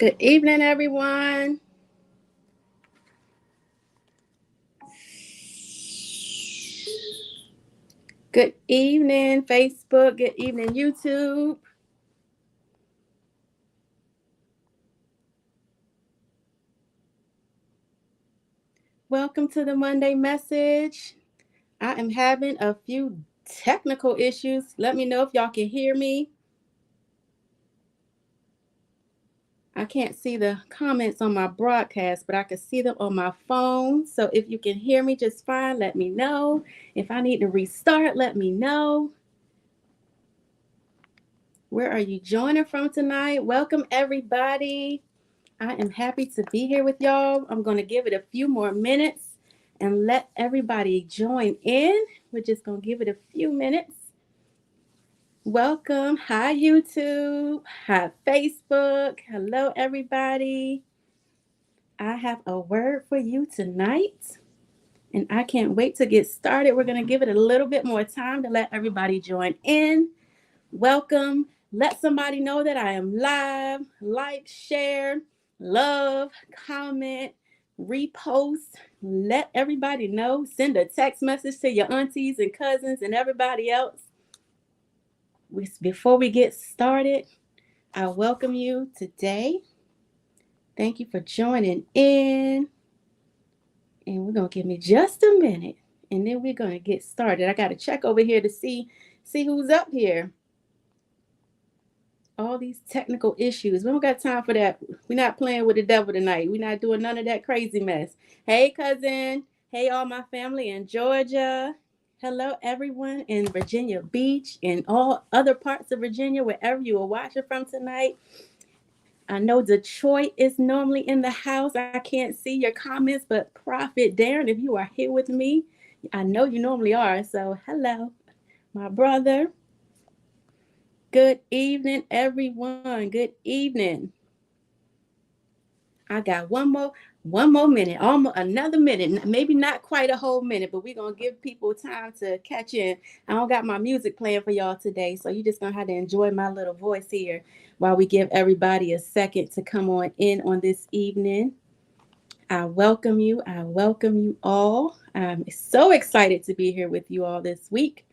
Good evening, everyone. Good evening, Facebook. Good evening, YouTube. Welcome to the Monday message. I am having a few technical issues. Let me know if y'all can hear me. I can't see the comments on my broadcast, but I can see them on my phone. So if you can hear me just fine, let me know. If I need to restart, let me know. Where are you joining from tonight? Welcome, everybody. I am happy to be here with y'all. I'm going to give it a few more minutes and let everybody join in. We're just going to give it a few minutes. Welcome. Hi, YouTube. Hi, Facebook. Hello, everybody. I have a word for you tonight, and I can't wait to get started. We're going to give it a little bit more time to let everybody join in. Welcome. Let somebody know that I am live. Like, share, love, comment, repost. Let everybody know. Send a text message to your aunties and cousins and everybody else. Before we get started, I welcome you today. Thank you for joining in. And we're going to give me just a minute, and then we're going to get started. I got to check over here to see who's up here. All these technical issues. We don't got time for that. We're not playing with the devil tonight. We're not doing none of that crazy mess. Hey, cousin. Hey, all my family in Georgia. Hello, everyone in Virginia Beach and all other parts of Virginia, wherever you are watching from tonight. I know Detroit is normally in the house. I can't see your comments, but Prophet Darren, if you are here with me, I know you normally are. So, hello, my brother. Good evening, everyone. Good evening. I got one more minute, almost another minute, maybe not quite a whole minute, but we're gonna give people time to catch in. I don't got my music playing for y'all today, so you're just gonna have to enjoy my little voice here while we give everybody a second to come on in on this evening. I welcome you. I welcome you all. I'm so excited to be here with you all this week.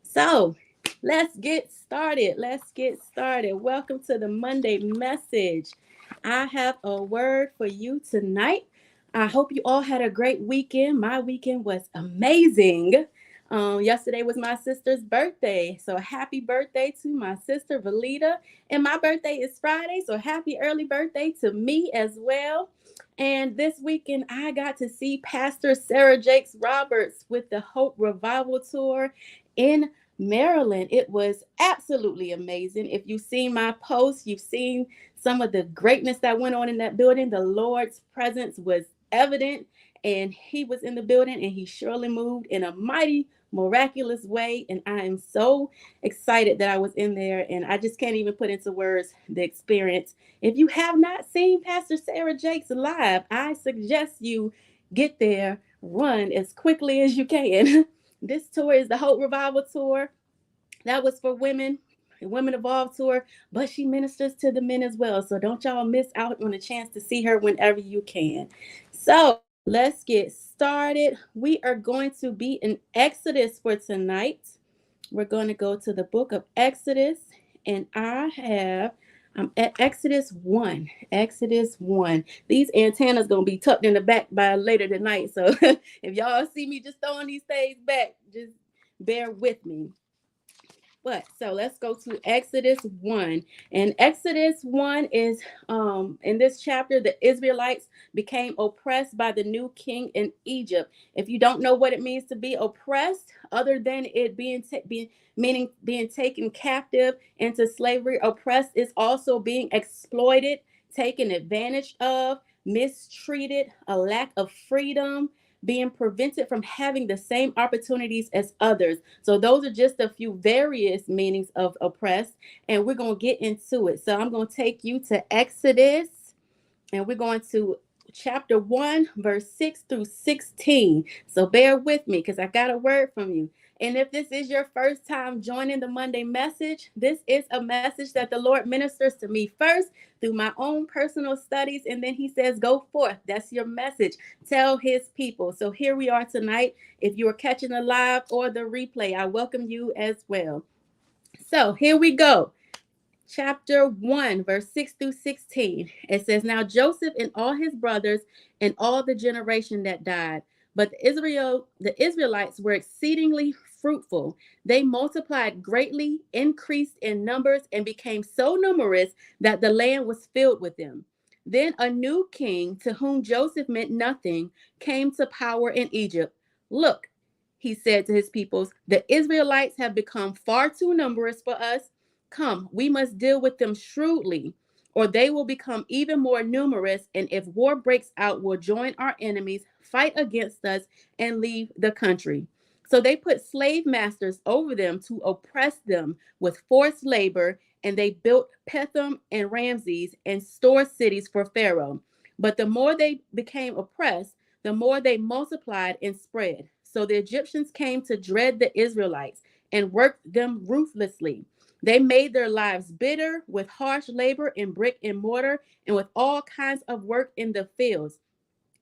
So let's get started. Let's get started. Welcome to the Monday message. I have a word for you tonight. I hope you all had a great weekend. My weekend was amazing. Yesterday was my sister's birthday. So happy birthday to my sister Valita. And my birthday is Friday. So happy early birthday to me as well. And this weekend, I got to see Pastor Sarah Jakes Roberts with the Hope Revival Tour in Maryland. It was absolutely amazing. If you've seen my posts, you've seen some of the greatness that went on in that building. The Lord's presence was evident, and he was in the building, and he surely moved in a mighty, miraculous way. And I am so excited that I was in there, and I just can't even put into words the experience. If you have not seen Pastor Sarah Jakes live, I suggest you get there, run as quickly as you can. This tour is the Hope Revival Tour. That was for women, Women Evolve Tour, but she ministers to the men as well. So don't y'all miss out on a chance to see her whenever you can. So let's get started. We are going to be in Exodus for tonight. We're going to go to the book of Exodus, and I'm at Exodus 1. Exodus 1. These antennas going to be tucked in the back by later tonight. So if y'all see me just throwing these things back, just bear with me. But so let's go to Exodus 1. And Exodus 1 is in this chapter, the Israelites became oppressed by the new king in Egypt. If you don't know what it means to be oppressed, other than it meaning being taken captive into slavery, oppressed is also being exploited, taken advantage of, mistreated, a lack of freedom, being prevented from having the same opportunities as others. So those are just a few various meanings of oppressed, and we're going to get into it. So I'm going to take you to Exodus, and we're going to chapter 1, verse 6 through 16. So bear with me because I got a word from you. And if this is your first time joining the Monday message, this is a message that the Lord ministers to me first through my own personal studies. And then he says, go forth. That's your message. Tell his people. So here we are tonight. If you are catching the live or the replay, I welcome you as well. So here we go. Chapter 1, verse 6 through 16. It says, now Joseph and all his brothers and all the generation that died. But the Israelites were exceedingly fruitful. They multiplied greatly, increased in numbers, and became so numerous that the land was filled with them. Then a new king, to whom Joseph meant nothing, came to power in Egypt. Look, he said to his peoples, the Israelites have become far too numerous for us. Come, we must deal with them shrewdly, or they will become even more numerous, and if war breaks out, will join our enemies, fight against us, and leave the country. So they put slave masters over them to oppress them with forced labor, and they built Pithom and Ramses and store cities for Pharaoh. But the more they became oppressed, the more they multiplied and spread. So the Egyptians came to dread the Israelites and worked them ruthlessly. They made their lives bitter with harsh labor in brick and mortar and with all kinds of work in the fields.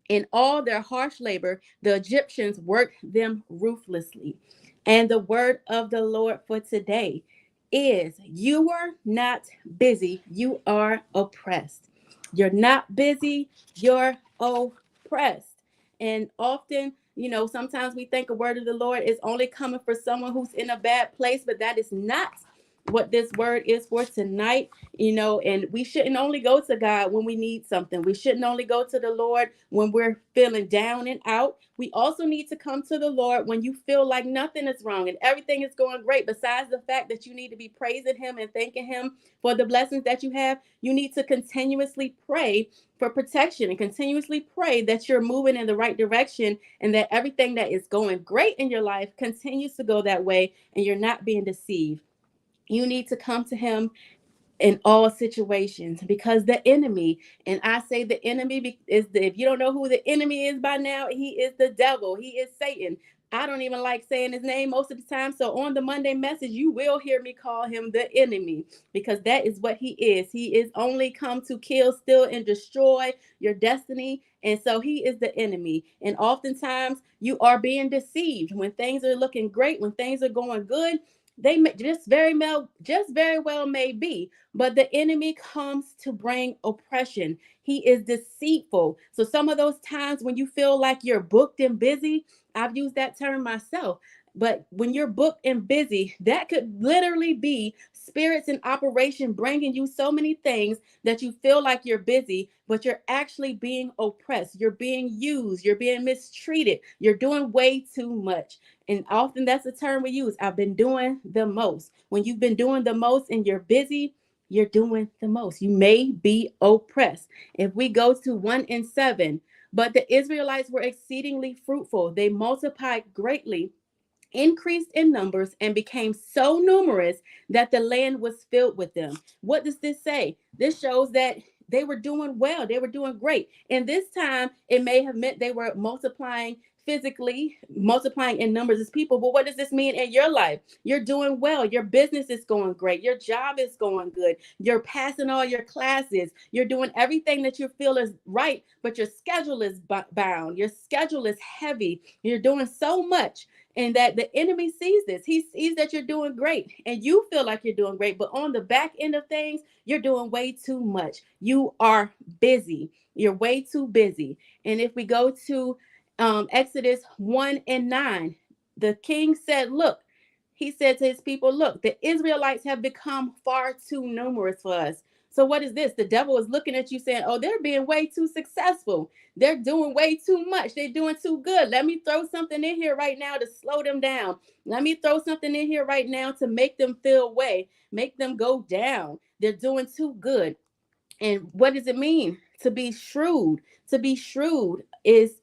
In all their harsh labor, the Egyptians worked them ruthlessly. And the word of the Lord for today is, you are not busy, you are oppressed. You're not busy, you're oppressed. And often, sometimes we think a word of the Lord is only coming for someone who's in a bad place, but that is not what this word is for tonight. And we shouldn't only go to God when we need something. We shouldn't only go to the Lord when we're feeling down and out. We also need to come to the Lord when you feel like nothing is wrong and everything is going great. Besides the fact that you need to be praising him and thanking him for the blessings that you have, you need to continuously pray for protection and continuously pray that you're moving in the right direction and that everything that is going great in your life continues to go that way and you're not being deceived. You need to come to him in all situations, because the enemy, and I say the enemy is if you don't know who the enemy is by now, he is the devil. He is Satan. I don't even like saying his name most of the time. So on the Monday message, you will hear me call him the enemy, because that is what he is. He is only come to kill, steal, and destroy your destiny. And so he is the enemy. And oftentimes you are being deceived when things are looking great, when things are going good. They just very well may be, but the enemy comes to bring oppression. He is deceitful. So some of those times when you feel like you're booked and busy, I've used that term myself. But when you're booked and busy, that could literally be spirits in operation bringing you so many things that you feel like you're busy, but you're actually being oppressed. You're being used. You're being mistreated. You're doing way too much. And often that's the term we use. I've been doing the most. When you've been doing the most and you're busy, you're doing the most. You may be oppressed. If we go to 1:7, but the Israelites were exceedingly fruitful. They multiplied greatly, increased in numbers, and became so numerous that the land was filled with them. What does this say? This shows that they were doing well. They were doing great. And this time, it may have meant they were multiplying physically, multiplying in numbers as people. But what does this mean in your life? You're doing well. Your business is going great. Your job is going good. You're passing all your classes. You're doing everything that you feel is right, but your schedule is bound. Your schedule is heavy. You're doing so much. And that the enemy sees this. He sees that you're doing great and you feel like you're doing great. But on the back end of things, you're doing way too much. You are busy. You're way too busy. And if we go to Exodus 1:9, the king said, look, he said to his people, look, the Israelites have become far too numerous for us. So what is this? The devil is looking at you saying, oh, they're being way too successful. They're doing way too much. They're doing too good. Let me throw something in here right now to slow them down. Let me throw something in here right now to make them feel away, make them go down. They're doing too good. And what does it mean to be shrewd? To be shrewd is,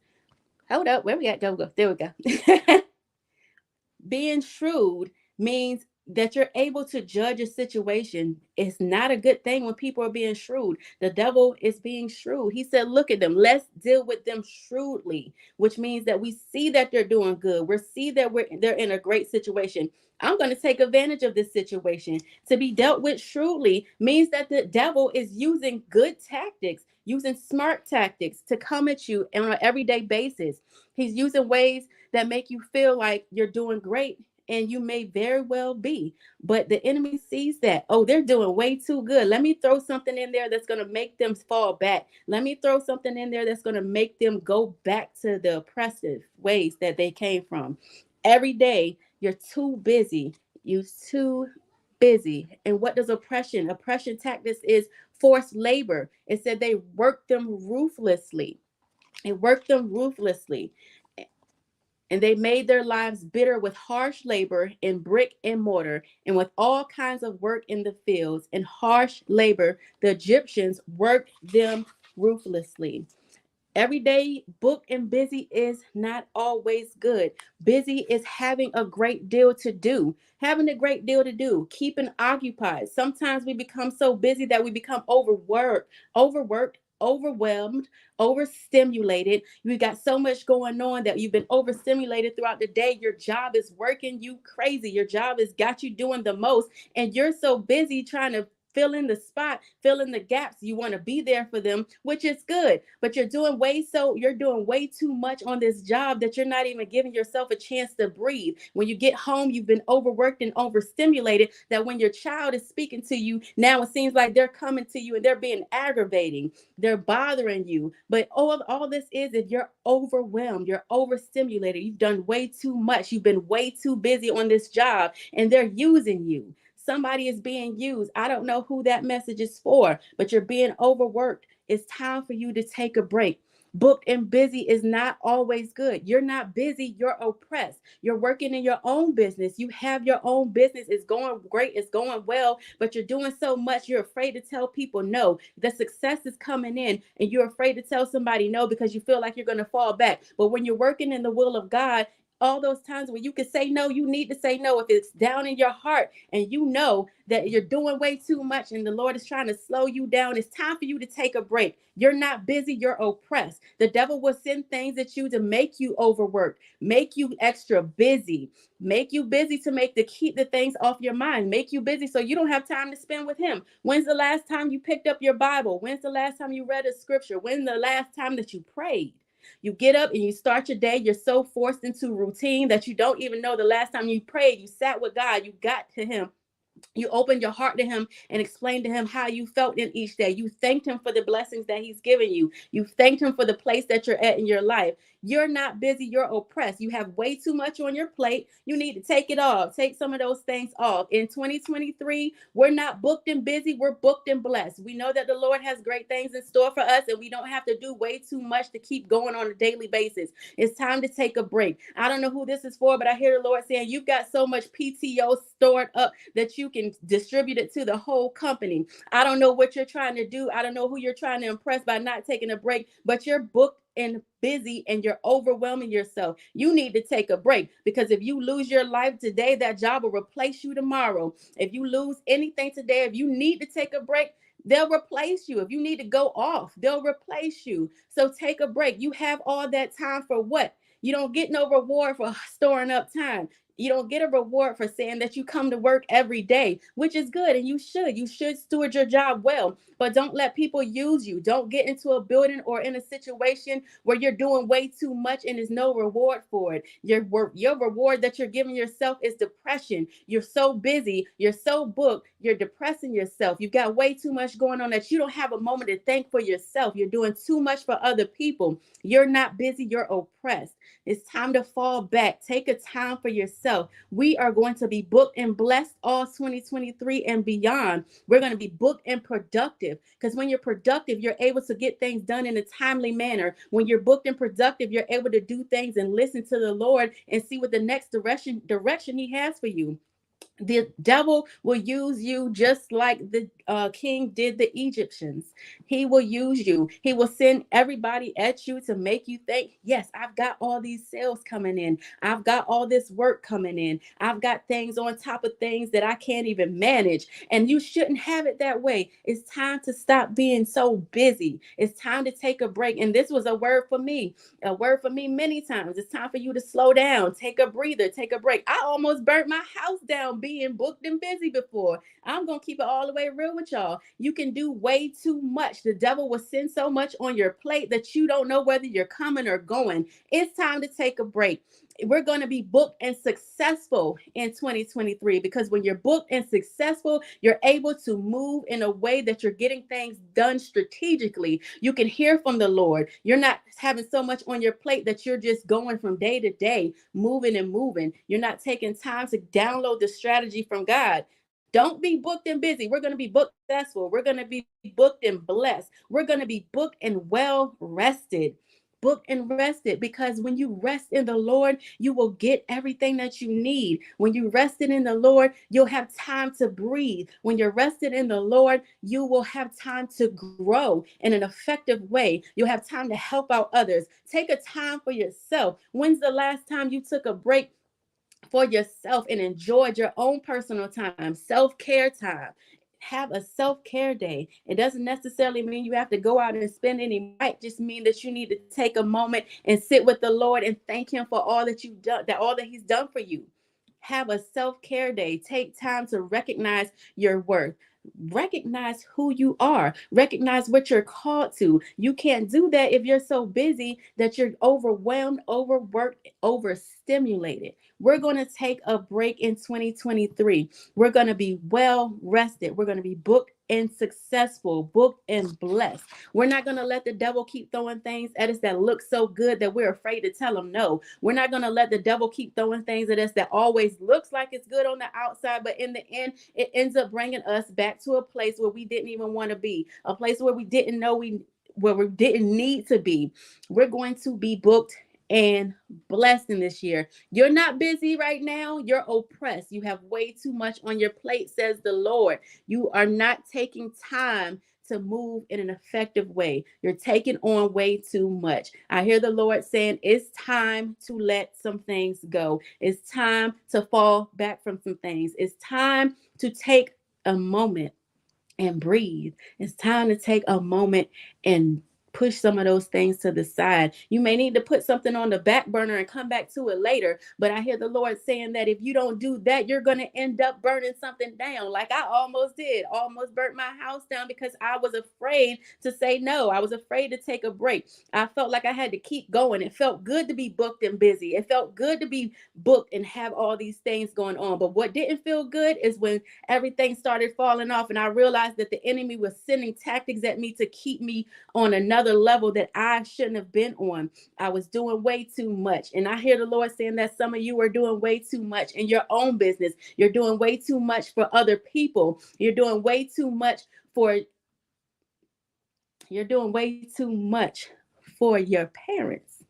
hold up, where we at? Go. There we go. Being shrewd means that you're able to judge a situation. It's not a good thing when people are being shrewd. The devil is being shrewd. He said, look at them. Let's deal with them shrewdly, which means that we see that they're doing good. We see that they're in a great situation. I'm going to take advantage of this situation. To be dealt with shrewdly means that the devil is using good tactics, using smart tactics to come at you on an everyday basis. He's using ways that make you feel like you're doing great, and you may very well be, but the enemy sees that, oh, they're doing way too good. Let me throw something in there that's going to make them fall back. Let me throw something in there that's going to make them go back to the oppressive ways that they came from. Every day you're too busy. You too busy. And what does oppression tactics is forced labor. It said they worked them ruthlessly. It worked them ruthlessly, and they made their lives bitter with harsh labor in brick and mortar and with all kinds of work in the fields. In harsh labor, the Egyptians worked them ruthlessly. Every day, booked and busy is not always good. Busy is having a great deal to do, having a great deal to do, keeping occupied. Sometimes we become so busy that we become overworked, overwhelmed, overstimulated. You got so much going on that you've been overstimulated throughout the day. Your job is working you crazy. Your job has got you doing the most, and you're so busy trying to fill in the spot, fill in the gaps. You want to be there for them, which is good, but you're doing way too much on this job that you're not even giving yourself a chance to breathe. When you get home, you've been overworked and overstimulated, that when your child is speaking to you, now it seems like they're coming to you and they're being aggravating, they're bothering you. But all this is, if you're overwhelmed, you're overstimulated, you've done way too much, you've been way too busy on this job, and they're using you. Somebody is being used. I don't know who that message is for, but you're being overworked. It's time for you to take a break. Booked and busy is not always good. You're not busy, you're oppressed. You're working in your own business. You have your own business. It's going great, it's going well, but you're doing so much, you're afraid to tell people no. The success is coming in, and you're afraid to tell somebody no because you feel like you're going to fall back. But when you're working in the will of God, all those times when you can say no, you need to say no. If it's down in your heart and you know that you're doing way too much and the Lord is trying to slow you down, it's time for you to take a break. You're not busy, you're oppressed. The devil will send things at you to make you overwork, make you extra busy, make you busy to keep the things off your mind, make you busy so you don't have time to spend with him. When's the last time you picked up your Bible? When's the last time you read a scripture? When's the last time that you prayed? You get up and you start your day. You're so forced into routine that you don't even know the last time you prayed. You sat with God. You got to him. You opened your heart to him and explained to him how you felt in each day. You thanked him for the blessings that he's given you. You thanked him for the place that you're at in your life. You're not busy, you're oppressed. You have way too much on your plate. You need to take it off. Take some of those things off. In 2023, we're not booked and busy, we're booked and blessed. We know that the Lord has great things in store for us, and we don't have to do way too much to keep going on a daily basis. It's time to take a break. I don't know who this is for, but I hear the Lord saying, you've got so much PTO stored up that you can distribute it to the whole company. I don't know what you're trying to do. I don't know who you're trying to impress by not taking a break, but you're booked and busy and you're overwhelming yourself. You need to take a break, because if you lose your life today, that job will replace you tomorrow. If you lose anything today, if you need to take a break, they'll replace you. If you need to go off, they'll replace you. So take a break. You have all that time for what? You don't get no reward for storing up time. You don't get a reward for saying that you come to work every day, which is good. And you should. You should steward your job well, but don't let people use you. Don't get into a building or in a situation where you're doing way too much and there's no reward for it. Your reward that you're giving yourself is depression. You're so busy. You're so booked. You're depressing yourself. You've got way too much going on that you don't have a moment to thank for yourself. You're doing too much for other people. You're not busy. You're oppressed. It's time to fall back. Take a time for yourself. We are going to be booked and blessed all 2023 and beyond. We're going to be booked and productive, because when you're productive, you're able to get things done in a timely manner. When you're booked and productive, you're able to do things and listen to the Lord and see what the next direction he has for you. The devil will use you just like the king did the Egyptians. He will use you. He will send everybody at you to make you think, yes, I've got all these sales coming in. I've got all this work coming in. I've got things on top of things that I can't even manage. And you shouldn't have it that way. It's time to stop being so busy. It's time to take a break. And this was a word for me many times. It's time for you to slow down, take a breather, take a break. I almost burnt my house down being booked and busy before. I'm going to keep it all the way real with y'all. You can do way too much. The devil will send so much on your plate that you don't know whether you're coming or going. It's time to take a break. We're going to be booked and successful in 2023, because when you're booked and successful, you're able to move in a way that you're getting things done strategically. You can hear from the Lord. You're not having so much on your plate that you're just going from day to day, moving and moving. You're not taking time to download the strategy from God. Don't be booked and busy. We're going to be booked successful. We're going to be booked and blessed. We're going to be booked and well rested. Booked and rested, because when you rest in the Lord, you will get everything that you need. When you rested in the Lord, you'll have time to breathe. When you're rested in the Lord, you will have time to grow in an effective way. You'll have time to help out others. Take a time for yourself. When's the last time you took a break for yourself and enjoyed your own personal time, self-care time? Have a self-care day. It doesn't necessarily mean you have to go out and spend any. It might just mean that you need to take a moment and sit with the Lord and thank him for all that you've done, that all that he's done for you. Have a self-care day. Take time to recognize your worth. Recognize who you are. Recognize what you're called to. You can't do that if you're so busy that you're overwhelmed, overworked, overstimulated. We're going to take a break in 2023. We're going to be well rested. We're going to be booked and successful, booked and blessed. We're not going to let the devil keep throwing things at us that look so good that we're afraid to tell him no. We're not going to let the devil keep throwing things at us that always looks like it's good on the outside, but in the end, it ends up bringing us back to a place where we didn't even want to be, a place where we didn't know where we didn't need to be. We're going to be booked and blessed in this year. You're not busy right now. You're oppressed. You have way too much on your plate, says the Lord. You are not taking time to move in an effective way. You're taking on way too much. I hear the Lord saying it's time to let some things go. It's time to fall back from some things. It's time to take a moment and breathe. It's time to take a moment and push some of those things to the side. You may need to put something on the back burner and come back to it later. But I hear the Lord saying that if you don't do that, you're going to end up burning something down. Like I almost did, almost burnt my house down because I was afraid to say no. I was afraid to take a break. I felt like I had to keep going. It felt good to be booked and busy. It felt good to be booked and have all these things going on. But what didn't feel good is when everything started falling off and I realized that the enemy was sending tactics at me to keep me on another level that I shouldn't have been on. I was doing way too much. And I hear the Lord saying that some of you are doing way too much in your own business. You're doing way too much for other people. You're doing way too much for your parents.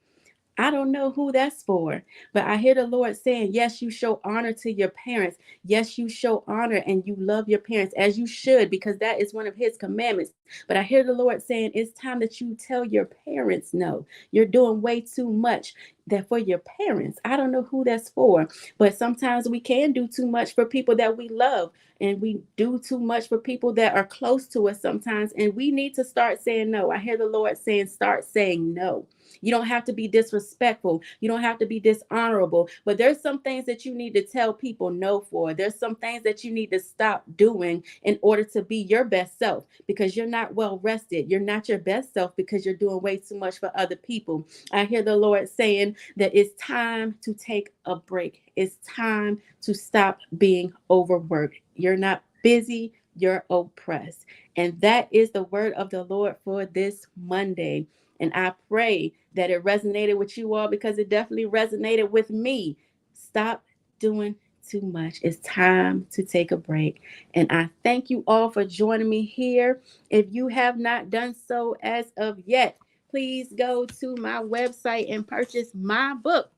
I don't know who that's for, but I hear the Lord saying, yes, you show honor to your parents. Yes, you show honor and you love your parents as you should, because that is one of his commandments. But I hear the Lord saying, it's time that you tell your parents no. You're doing way too much that for your parents. I don't know who that's for, but sometimes we can do too much for people that we love, and we do too much for people that are close to us sometimes, and we need to start saying no. I hear the Lord saying, start saying no. You don't have to be disrespectful. You don't have to be dishonorable. But there's some things that you need to tell people no for. There's some things that you need to stop doing in order to be your best self, because you're not well rested. You're not your best self because you're doing way too much for other people. I hear the Lord saying that it's time to take a break. It's time to stop being overworked. You're not busy. You're oppressed. And that is the word of the Lord for this Monday. And I pray that it resonated with you all, because it definitely resonated with me. Stop doing too much. It's time to take a break. And I thank you all for joining me here. If you have not done so as of yet, please go to my website and purchase my book,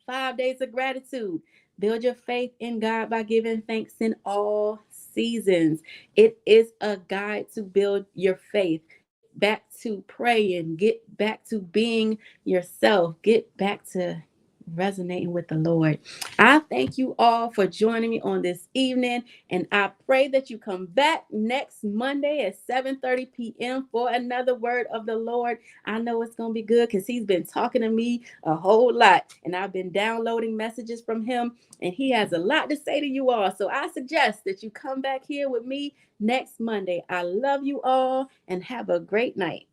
5 Days of Gratitude. Build your faith in God by giving thanks in all seasons. It is a guide to build your faith back to praying, get back to being yourself, get back to resonating with the Lord. I thank you all for joining me on this evening, and I pray that you come back next Monday at 7:30 p.m. for another word of the Lord. I know it's going to be good because he's been talking to me a whole lot, and I've been downloading messages from him, and he has a lot to say to you all. So I suggest that you come back here with me next Monday. I love you all and have a great night.